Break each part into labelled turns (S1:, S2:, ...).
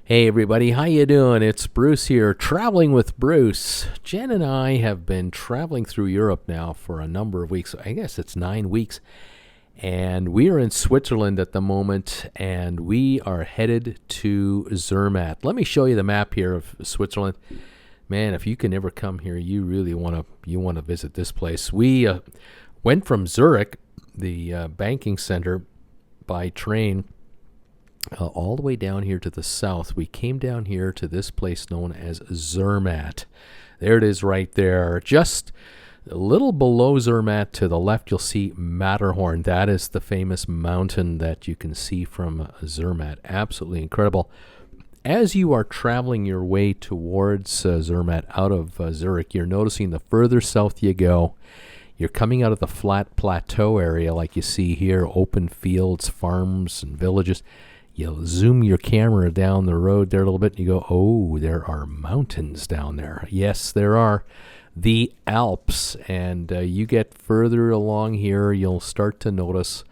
S1: Hey everybody, how you doing? It's Bruce here, traveling with Bruce. Jen and I have been traveling through Europe now for a number of weeks. I guess it's 9 weeks. And we are in Switzerland at the moment, and we are headed to Zermatt. Let me show you the map here of Switzerland. Man, if you can ever come here, you really want to visit this place. We went from Zurich, the banking center, by train all the way down here to the south. We came down here to this place known as Zermatt. There it is right there. Just a little below Zermatt to the left, you'll see Matterhorn. That is the famous mountain that you can see from Zermatt. Absolutely incredible. As you are traveling your way towards Zermatt out of Zurich, you're noticing the further south you go, you're coming out of the flat plateau area like you see here, open fields, farms, and villages. You zoom your camera down the road there a little bit, and you go, oh, there are mountains down there. Yes, there are. The Alps. And you get further along here, you'll start to notice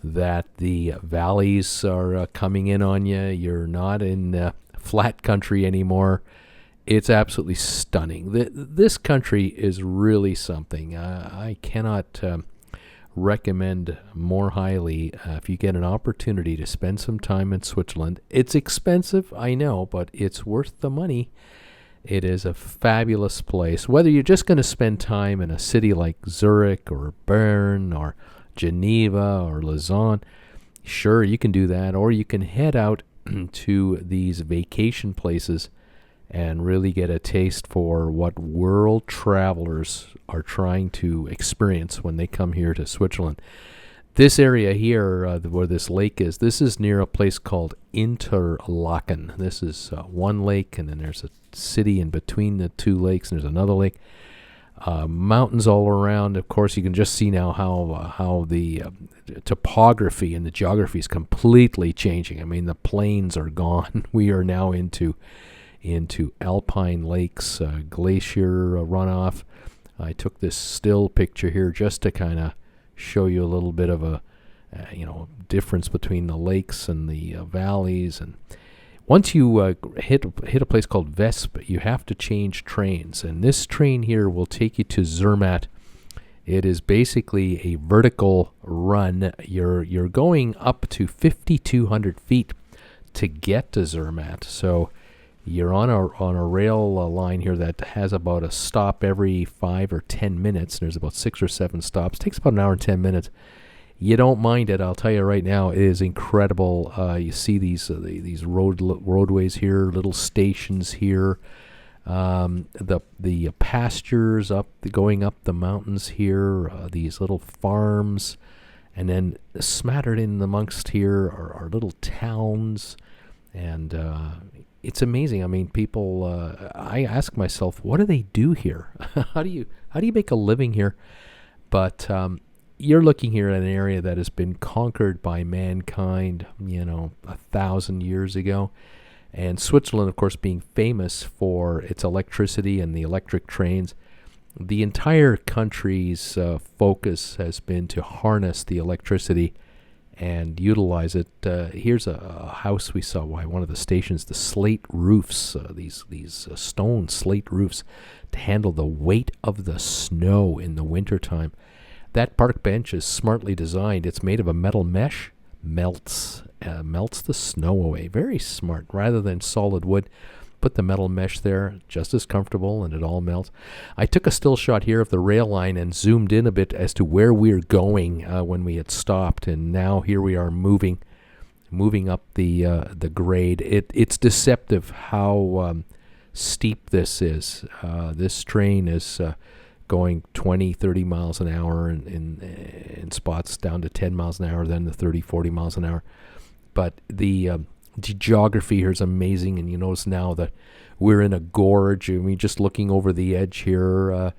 S1: that the valleys are coming in on you. You're not in flat country anymore. It's absolutely stunning. This country is really something. I cannot recommend more highly if you get an opportunity to spend some time in Switzerland. It's expensive, I know, but it's worth the money. It is a fabulous place. Whether you're just going to spend time in a city like Zurich or Bern or Geneva or Lausanne, sure, you can do that. Or you can head out to these vacation places and really get a taste for what world travelers are trying to experience when they come here to Switzerland. This area here, where this lake is, this is near a place called Interlaken. This is one lake, and then there's a city in between the two lakes, and there's another lake. Mountains all around. Of course, you can just see now how the topography and the geography is completely changing. I mean, the plains are gone. We are now into Alpine lakes, glacier runoff. I took this still picture here just to kind of show you a little bit of a difference between the lakes and the valleys. And once you hit a place called Vesp, you have to change trains. And this train here will take you to Zermatt. It is basically a vertical run. You're going up to 5,200 feet to get to Zermatt. So you're on a rail line here that has about a stop every 5 or 10 minutes. There's about 6 or 7 stops. It takes about an hour and 10 minutes. You don't mind it, I'll tell you right now. It is incredible. You see these roadways here, little stations here. The pastures going up the mountains here. These little farms, and then smattered in amongst here are little towns, and it's amazing. I mean, people. I ask myself, what do they do here? How do you make a living here? But you're looking here at an area that has been conquered by mankind, 1,000 years ago, and Switzerland, of course, being famous for its electricity and the electric trains. The entire country's focus has been to harness the electricity and utilize it. Here's a house we saw by one of the stations, the slate roofs, these stone slate roofs to handle the weight of the snow in the wintertime. That park bench is smartly designed. It's made of a metal mesh, melts the snow away. Very smart. Rather than solid wood, put the metal mesh there, just as comfortable, and it all melts. I took a still shot here of the rail line and zoomed in a bit as to where we're going when we had stopped, and now here we are moving up the grade. It's deceptive how steep this is. This train is going 20, 30 miles an hour in spots, down to 10 miles an hour, then to 30, 40 miles an hour. But the geography here is amazing, and you notice now that we're in a gorge. I mean, just looking over the edge here,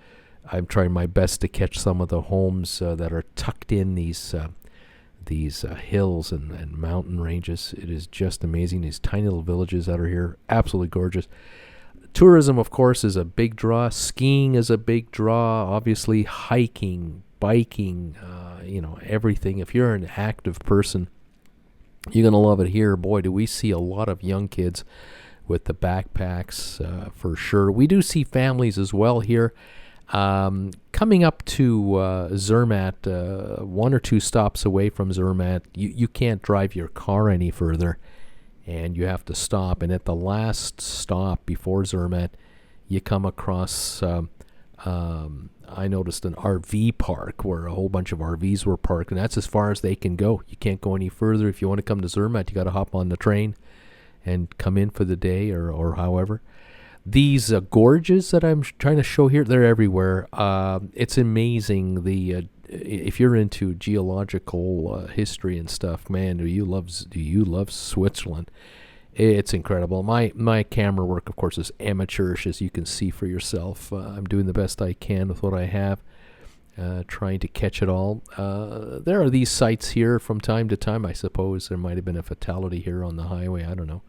S1: I'm trying my best to catch some of the homes that are tucked in these hills and mountain ranges. It is just amazing. These tiny little villages that are here, absolutely gorgeous. Tourism, of course, is a big draw. Skiing is a big draw. Obviously, hiking, biking, everything. If you're an active person, You're going to love it here. Boy, do we see a lot of young kids with the backpacks for sure. We do see families as well here. Coming up to Zermatt, 1 or 2 stops away from Zermatt, you can't drive your car any further, and you have to stop. And at the last stop before Zermatt, you come across, I noticed an RV park where a whole bunch of RVs were parked, and that's as far as they can go. You can't go any further. If you want to come to Zermatt, you got to hop on the train and come in for the day or however. These gorges that I'm trying to show here, they're everywhere. It's amazing. If you're into geological history and stuff, man, do you love Switzerland? It's incredible. My camera work, of course, is amateurish, as you can see for yourself. I'm doing the best I can with what I have, trying to catch it all. There are these sites here from time to time. I suppose there might have been a fatality here on the highway. I don't know.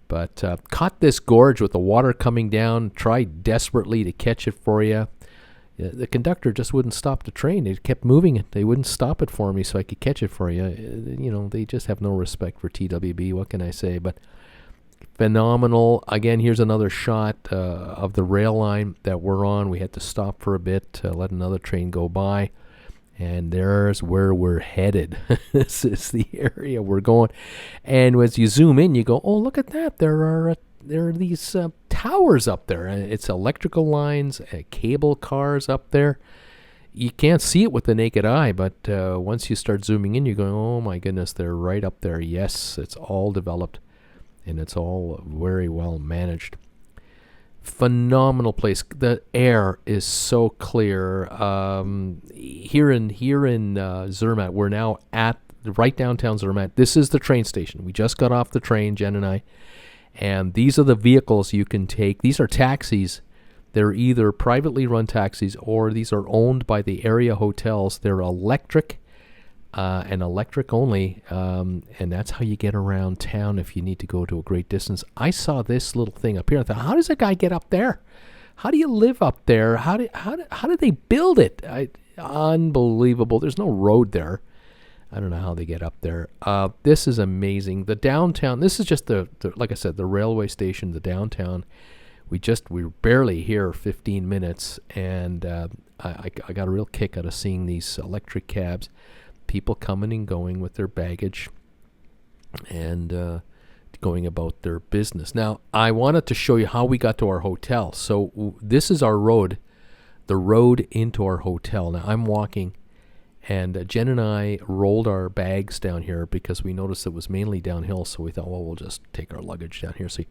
S1: But caught this gorge with the water coming down, tried desperately to catch it for you. The conductor just wouldn't stop the train. They kept moving it. They wouldn't stop it for me so I could catch it for you. They just have no respect for TWB. What can I say? But phenomenal. Again, here's another shot of the rail line that we're on. We had to stop for a bit to let another train go by. And there's where we're headed. This is the area we're going. And as you zoom in, you go, oh, look at that. There are these towers up there. It's electrical lines, cable cars up there. You can't see it with the naked eye, but once you start zooming in, you're going, oh, my goodness, they're right up there. Yes, it's all developed, and it's all very well managed. Phenomenal place. The air is so clear. Here in Zermatt, we're now at right downtown Zermatt. This is the train station. We just got off the train, Jen and I, and these are the vehicles you can take. These are taxis. They're either privately run taxis or these are owned by the area hotels. They're electric and electric only, and that's how you get around town if you need to go to a great distance. I saw this little thing up here. I thought, how does a guy get up there? How do you live up there? How did they build it? Unbelievable. There's no road there. I don't know how they get up there. This is amazing. The downtown. This is just the like I said, the railway station, the downtown. We were barely here 15 minutes, and I got a real kick out of seeing these electric cabs. People coming and going with their baggage and going about their business. Now, I wanted to show you how we got to our hotel. So this is our road, the road into our hotel. Now, I'm walking, and Jen and I rolled our bags down here because we noticed it was mainly downhill. So we thought, well, we'll just take our luggage down here. So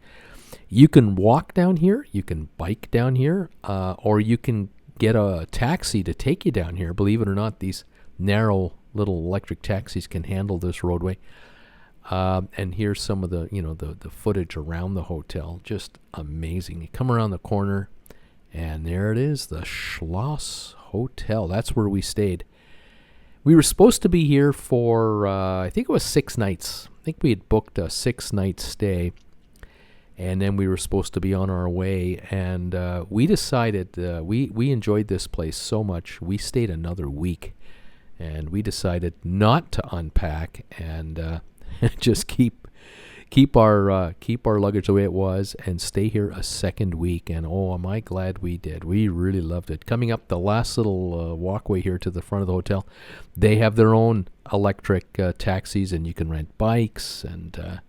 S1: you can walk down here, you can bike down here, or you can get a taxi to take you down here. Believe it or not, these narrow little electric taxis can handle this roadway. And here's some of the the footage around the hotel. Just amazing. You come around the corner, and there it is, the Schloss Hotel. That's where we stayed. We were supposed to be here for I think it was 6 nights. I think we had booked a 6-night stay, and then we were supposed to be on our way. And we decided we enjoyed this place so much. We stayed another week. And we decided not to unpack and just keep our luggage the way it was and stay here a second week. And oh, am I glad we did. We really loved it. Coming up the last little walkway here to the front of the hotel, they have their own electric taxis, and you can rent bikes, and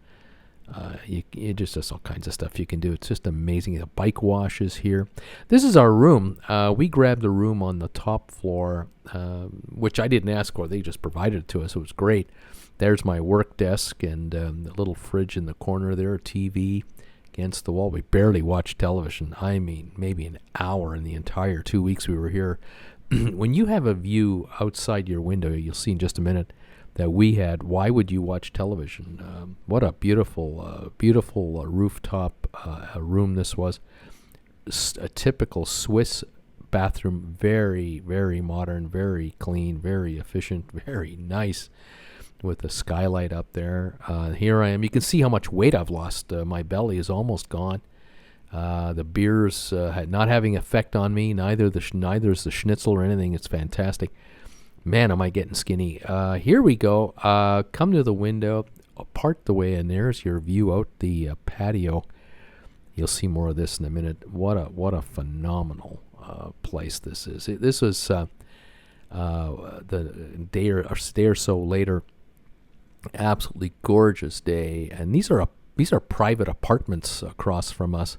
S1: you just all kinds of stuff you can do. It's just amazing. The bike wash is here. This is our room. We grabbed a room on the top floor, which I didn't ask for. They just provided it to us. It was great. There's my work desk and the little fridge in the corner there, a TV against the wall. We barely watched television. I mean, maybe an hour in the entire 2 weeks we were here. When you have a view outside your window, you'll see in just a minute, that we had, why would you watch television? What a beautiful rooftop room this was. A typical Swiss bathroom, very, very modern, very clean, very efficient, very nice, with a skylight up there. Here I am. You can see how much weight I've lost. My belly is almost gone. The beers not having effect on me. Neither is the schnitzel or anything. It's fantastic. Man, am I getting skinny. Here we go. Come to the window. part the way, and there's your view out the patio. You'll see more of this in a minute. What a phenomenal place this is. This was the day or so later. Absolutely gorgeous day, and these are private apartments across from us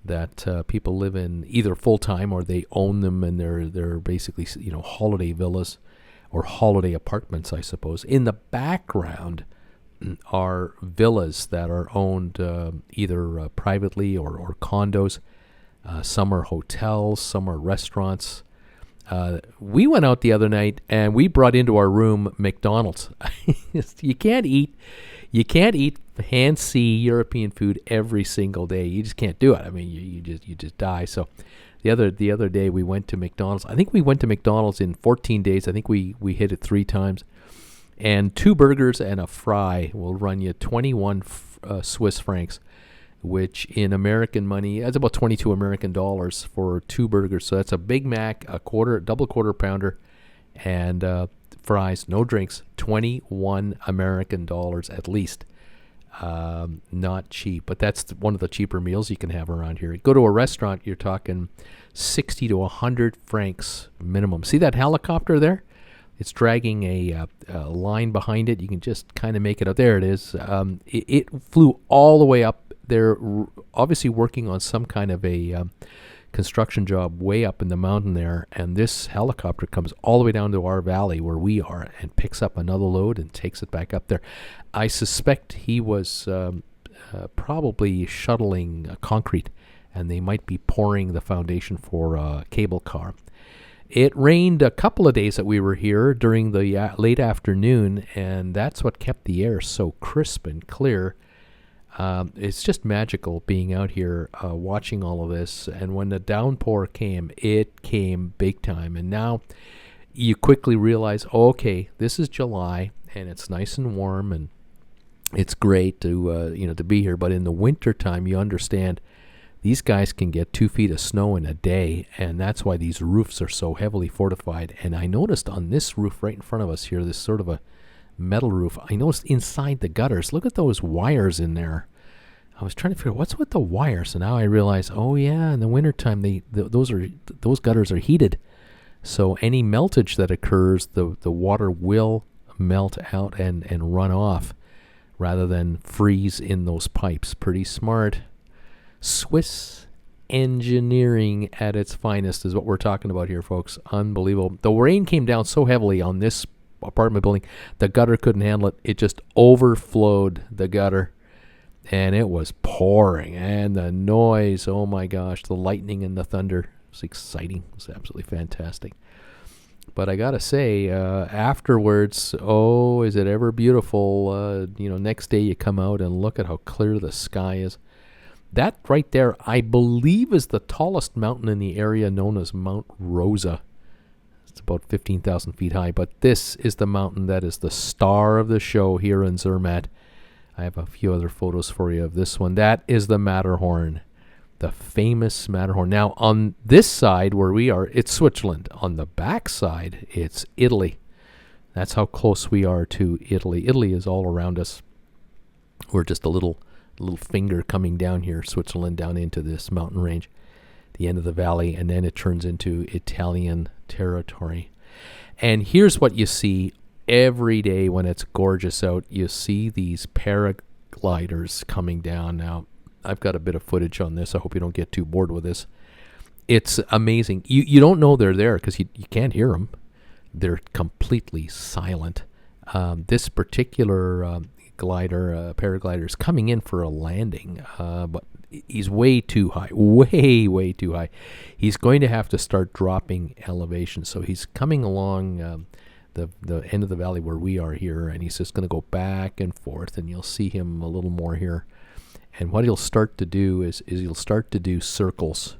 S1: that people live in either full time or they own them, and they're basically holiday villas or holiday apartments, I suppose. In the background are villas that are owned either privately or condos. Some are hotels, some are restaurants. We went out the other night and we brought into our room McDonald's. You can't eat fancy European food every single day. You just can't do it. I mean, you just die. So the other day we went to McDonald's. I think we went to McDonald's in 14 days. I think we hit it 3 times. And 2 burgers and a fry will run you 21 Swiss francs, which in American money, that's about 22 American dollars for 2 burgers. So that's a Big Mac, double quarter pounder, and fries, no drinks, 21 American dollars at least. Not cheap, but that's one of the cheaper meals you can have around here. Go to a restaurant, you're talking 60 to 100 francs minimum. See that helicopter there? It's dragging a line behind it. You can just kind of make it out. There it is. It flew all the way up. They're obviously working on some kind of a construction job way up in the mountain there, and this helicopter comes all the way down to our valley where we are and picks up another load and takes it back up there. I suspect he was probably shuttling concrete, and they might be pouring the foundation for a cable car. It rained a couple of days that we were here during the late afternoon, and that's what kept the air so crisp and clear. It's just magical being out here watching all of this. And when the downpour came, it came big time. And now you quickly realize, okay, this is July, and it's nice and warm, and it's great to be here. But in the wintertime, you understand these guys can get 2 feet of snow in a day, and that's why these roofs are so heavily fortified. And I noticed on this roof right in front of us here, this sort of a metal roof, I noticed inside the gutters, look at those wires in there. I was trying to figure out what's with the wires, and now I realize, oh yeah, in the wintertime, those gutters are heated. So any meltage that occurs, the water will melt out and run off rather than freeze in those pipes. Pretty smart. Swiss engineering at its finest is what we're talking about here, folks. Unbelievable. The rain came down so heavily on this apartment building, the gutter couldn't handle it. It just overflowed the gutter, and it was pouring. And the noise, oh my gosh, the lightning and the thunder was exciting. It was absolutely fantastic. But I gotta say, afterwards, oh, is it ever beautiful? Next day you come out and look at how clear the sky is. That right there, I believe, is the tallest mountain in the area, known as Mount Rosa. It's about 15,000 feet high, but this is the mountain that is the star of the show here in Zermatt. I have a few other photos for you of this one. That is the Matterhorn, the famous Matterhorn. Now, on this side where we are, it's Switzerland. On the back side, it's Italy. That's how close we are to Italy. Italy is all around us. We're just a little finger coming down here, Switzerland, down into this mountain range, the end of the valley, and then it turns into Italian territory. And here's what you see every day when it's gorgeous out. You see these paragliders coming down. Now, I've got a bit of footage on this. I hope you don't get too bored with this. It's amazing. You don't know they're there because you can't hear them. They're completely silent. This particular paraglider is coming in for a landing, but he's way too high, way too high. He's going to have to start dropping elevation. So he's coming along the end of the valley where we are here, and he's just going to go back and forth, and you'll see him a little more here. And what he'll start to do is he'll start to do circles.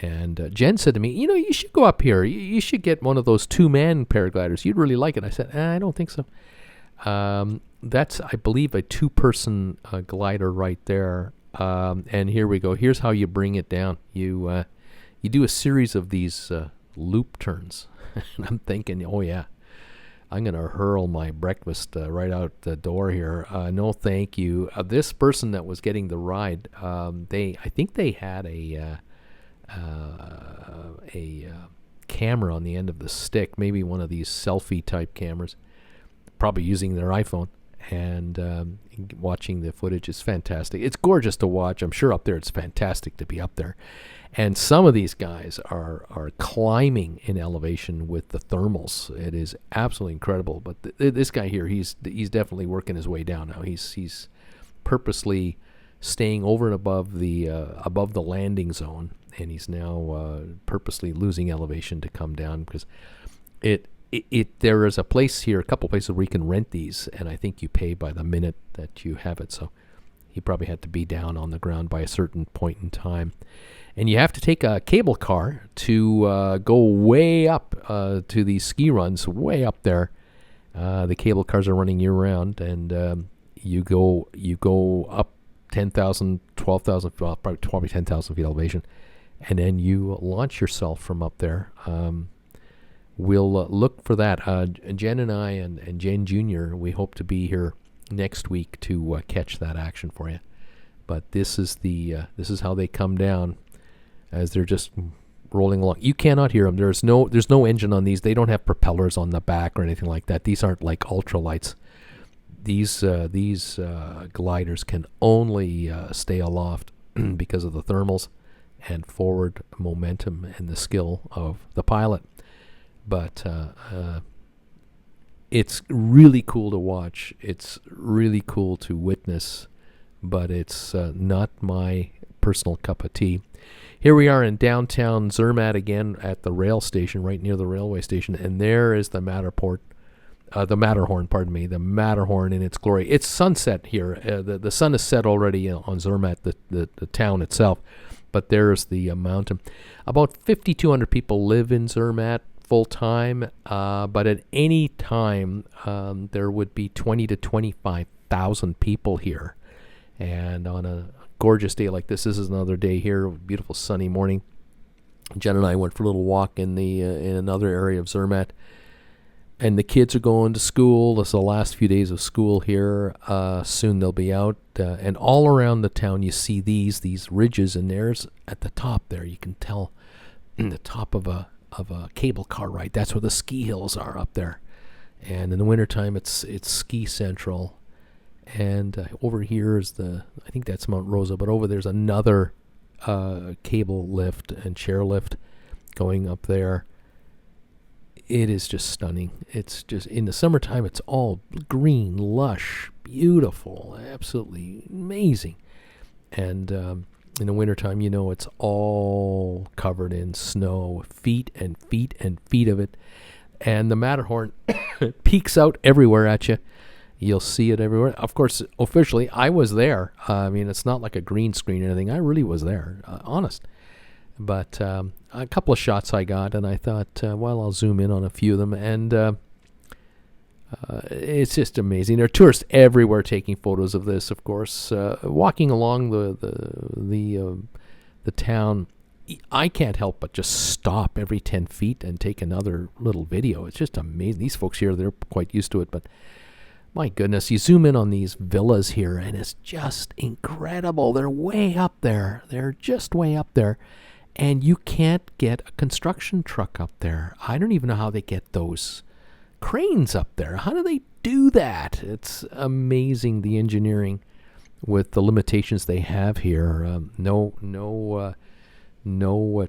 S1: And Jen said to me, you should go up here. You should get one of those 2-man paragliders. You'd really like it. I said, I don't think so. That's, I believe, a 2-person glider right there. And here we go. Here's how you bring it down. You do a series of these loop turns. And I'm thinking, oh yeah. I'm going to hurl my breakfast right out the door here. No, thank you. This person that was getting the ride, I think they had a camera on the end of the stick, maybe one of these selfie type cameras, probably using their iPhone, and watching the footage is fantastic. It's gorgeous to watch. I'm sure up there it's fantastic to be up there. And some of these guys are climbing in elevation with the thermals. It is absolutely incredible. But this guy here, he's definitely working his way down now. He's purposely staying over and above the landing zone, and he's now purposely losing elevation to come down, because there is a place here, a couple places where you can rent these, and I think you pay by the minute that you have it. So he probably had to be down on the ground by a certain point in time. And you have to take a cable car to go way up to these ski runs, way up there. The cable cars are running year-round, and you go up 10,000, 12,000, probably 10,000 feet elevation, and then you launch yourself from up there. We'll look for that. Jen and I and Jen Jr., we hope to be here next week to catch that action for you. But this is how they come down as they're just rolling along. You cannot hear them. There's no engine on these. They don't have propellers on the back or anything like that. These aren't like ultralights. These gliders can only stay aloft because of the thermals and forward momentum and the skill of the pilot. But it's really cool to watch. It's really cool to witness, but it's not my personal cup of tea. Here we are in downtown Zermatt again at the rail station, right near the railway station, and there is the Matterhorn, the Matterhorn in its glory. It's sunset here. The sun is set already on Zermatt, the town itself, but there's the mountain. About 5,200 people live in Zermatt full time, but at any time there would be 20 to 25,000 people here. And on a gorgeous day like this is another day here, beautiful sunny morning. Jen and I went for a little walk in another area of Zermatt, and the kids are going to school. This is the last few days of school here. Soon they'll be out, and all around the town you see these ridges, and there's at the top there you can tell the top of a cable car ride. That's where the ski hills are up there, and in the wintertime it's ski central. And over here is I think that's Mount Rosa, but over there's another cable lift and chairlift going up there. It is just stunning. It's just, in the summertime, it's all green, lush, beautiful, absolutely amazing. And in the wintertime, it's all covered in snow, feet and feet and feet of it. And the Matterhorn peeks out everywhere at you. You'll see it everywhere. Of course, officially, I was there. I mean, it's not like a green screen or anything. I really was there, honest. But a couple of shots I got, and I thought, I'll zoom in on a few of them. And it's just amazing. There are tourists everywhere taking photos of this, of course. Walking along the town, I can't help but just stop every 10 feet and take another little video. It's just amazing. These folks here, they're quite used to it, but my goodness, you zoom in on these villas here, and it's just incredible. They're way up there. They're just way up there. And you can't get a construction truck up there. I don't even know how they get those cranes up there. How do they do that? It's amazing, the engineering with the limitations they have here. No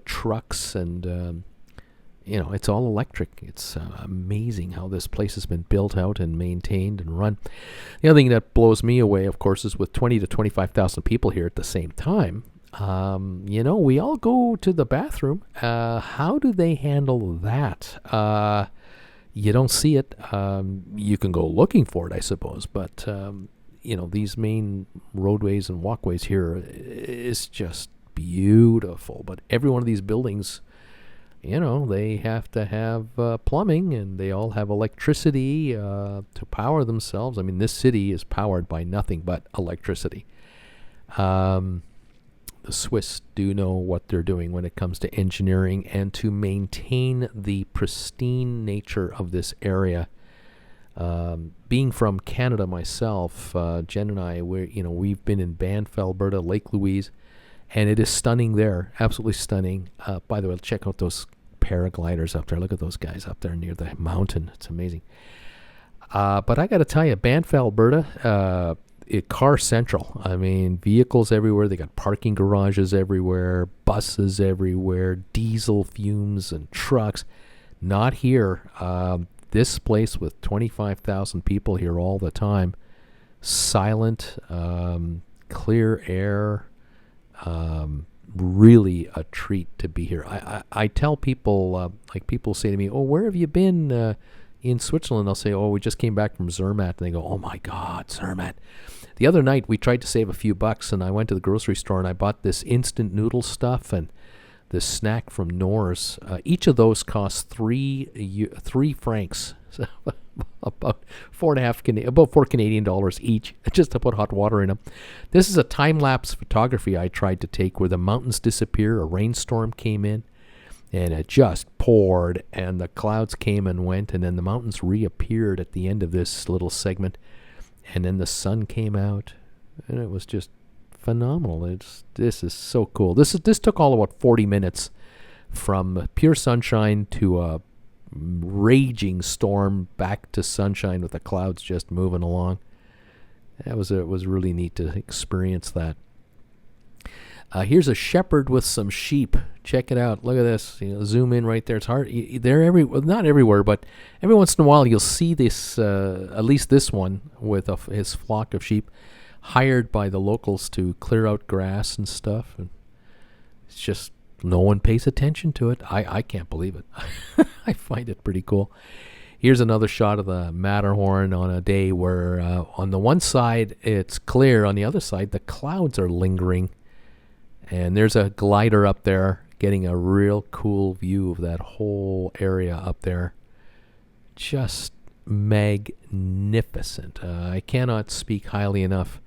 S1: trucks, and it's all electric. It's amazing how this place has been built out and maintained and run. The other thing that blows me away, of course, is with 20 to 25,000 people here at the same time. We all go to the bathroom. How do they handle that? You don't see it. You can go looking for it, I suppose. But, these main roadways and walkways here is just beautiful. But every one of these buildings, they have to have plumbing, and they all have electricity to power themselves. I mean, this city is powered by nothing but electricity. The Swiss do know what they're doing when it comes to engineering and to maintain the pristine nature of this area. Being from Canada myself, Jen and I, we've been in Banff, Alberta, Lake Louise, and it is stunning there, absolutely stunning. By the way, check out those paragliders up there. Look at those guys up there near the mountain. It's amazing. But I got to tell you, Banff, Alberta, car central. I mean, vehicles everywhere. They got parking garages everywhere, buses everywhere, diesel fumes and trucks. Not here. This place with 25,000 people here all the time. Silent, clear air. Really a treat to be here. I tell people, like people say to me, oh, where have you been in Switzerland? I'll say, oh, we just came back from Zermatt. And they go, oh my God, Zermatt. The other night we tried to save a few bucks, and I went to the grocery store and I bought this instant noodle stuff and this snack from Nor's. Each of those costs three francs, so about about $4 each, just to put hot water in them. This is a time-lapse photography I tried to take where the mountains disappear. A rainstorm came in, and it just poured, and the clouds came and went, and then the mountains reappeared at the end of this little segment, and then the sun came out, and it was just phenomenal. This is so cool. This took all about 40 minutes from pure sunshine to a raging storm back to sunshine with the clouds just moving along. It was really neat to experience that. Here's a shepherd with some sheep. Check it out. Look at this. Zoom in right there. It's hard. They're not everywhere, but every once in a while you'll see this. At least this one with his flock of sheep, hired by the locals to clear out grass and stuff. And it's just no one pays attention to it. I can't believe it. I find it pretty cool. Here's another shot of the Matterhorn on a day where on the one side it's clear, on the other side the clouds are lingering. And there's a glider up there getting a real cool view of that whole area up there. Just magnificent. I cannot speak highly enough.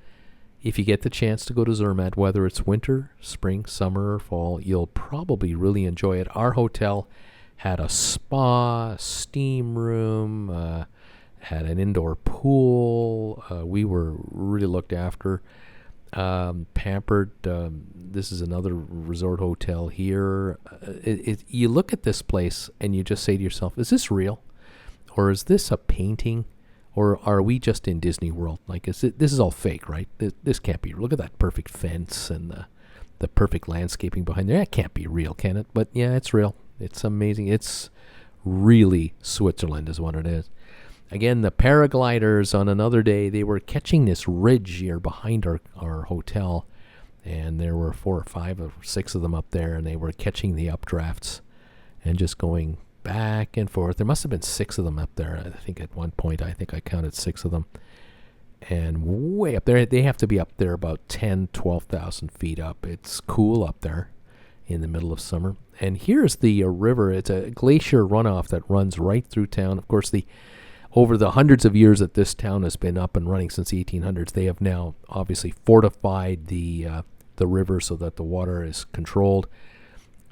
S1: If you get the chance to go to Zermatt, whether it's winter, spring, summer, or fall, you'll probably really enjoy it. Our hotel had a spa, steam room, had an indoor pool. We were really looked after. Pampered. This is another resort hotel here. You look at this place and you just say to yourself, is this real? Or is this a painting? Or are we just in Disney World? Like, this is all fake, right? This can't be. Look at that perfect fence and the perfect landscaping behind there. That can't be real, can it? But yeah, it's real. It's amazing. It's really Switzerland is what it is. Again, the paragliders on another day, they were catching this ridge here behind our hotel, and there were 4 or 5 or 6 of them up there, and they were catching the updrafts and just going back and forth. There must have been 6 of them up there. I think at one point, I counted 6 of them. And way up there, they have to be up there about 10, 12,000 feet up. It's cool up there in the middle of summer. And here's the river. It's a glacier runoff that runs right through town. Of course, over the hundreds of years that this town has been up and running since the 1800s, they have now obviously fortified the river so that the water is controlled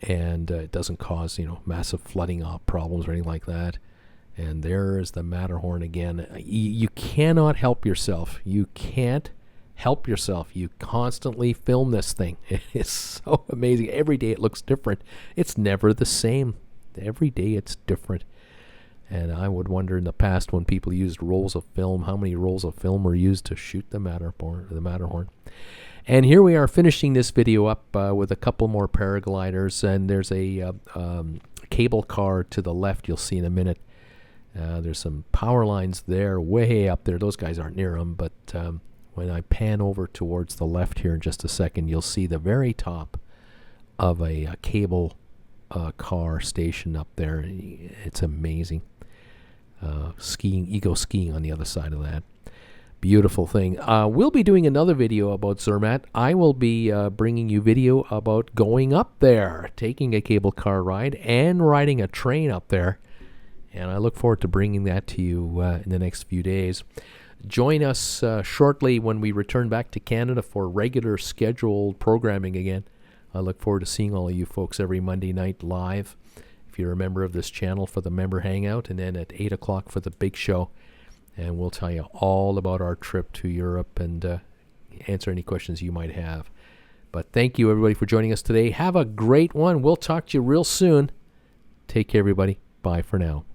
S1: and it doesn't cause massive flooding problems or anything like that. And there is the Matterhorn again. You cannot help yourself. You can't help yourself. You constantly film this thing. It is so amazing. Every day it looks different. It's never the same. Every day it's different. And I would wonder in the past when people used rolls of film, how many rolls of film were used to shoot the Matterhorn. And here we are finishing this video up with a couple more paragliders. And there's a cable car to the left you'll see in a minute. There's some power lines there, way up there. Those guys aren't near them, but when I pan over towards the left here in just a second, you'll see the very top of a cable car station up there. It's amazing. Ego skiing on the other side of that. Beautiful thing. We'll be doing another video about Zermatt. I will be bringing you video about going up there, taking a cable car ride, and riding a train up there. And I look forward to bringing that to you in the next few days. Join us shortly when we return back to Canada for regular scheduled programming again. I look forward to seeing all of you folks every Monday night live, if you're a member of this channel, for the member hangout, and then at 8 o'clock for the big show. and we'll tell you all about our trip to Europe and answer any questions you might have. But thank you, everybody, for joining us today. Have a great one. We'll talk to you real soon. Take care, everybody. Bye for now.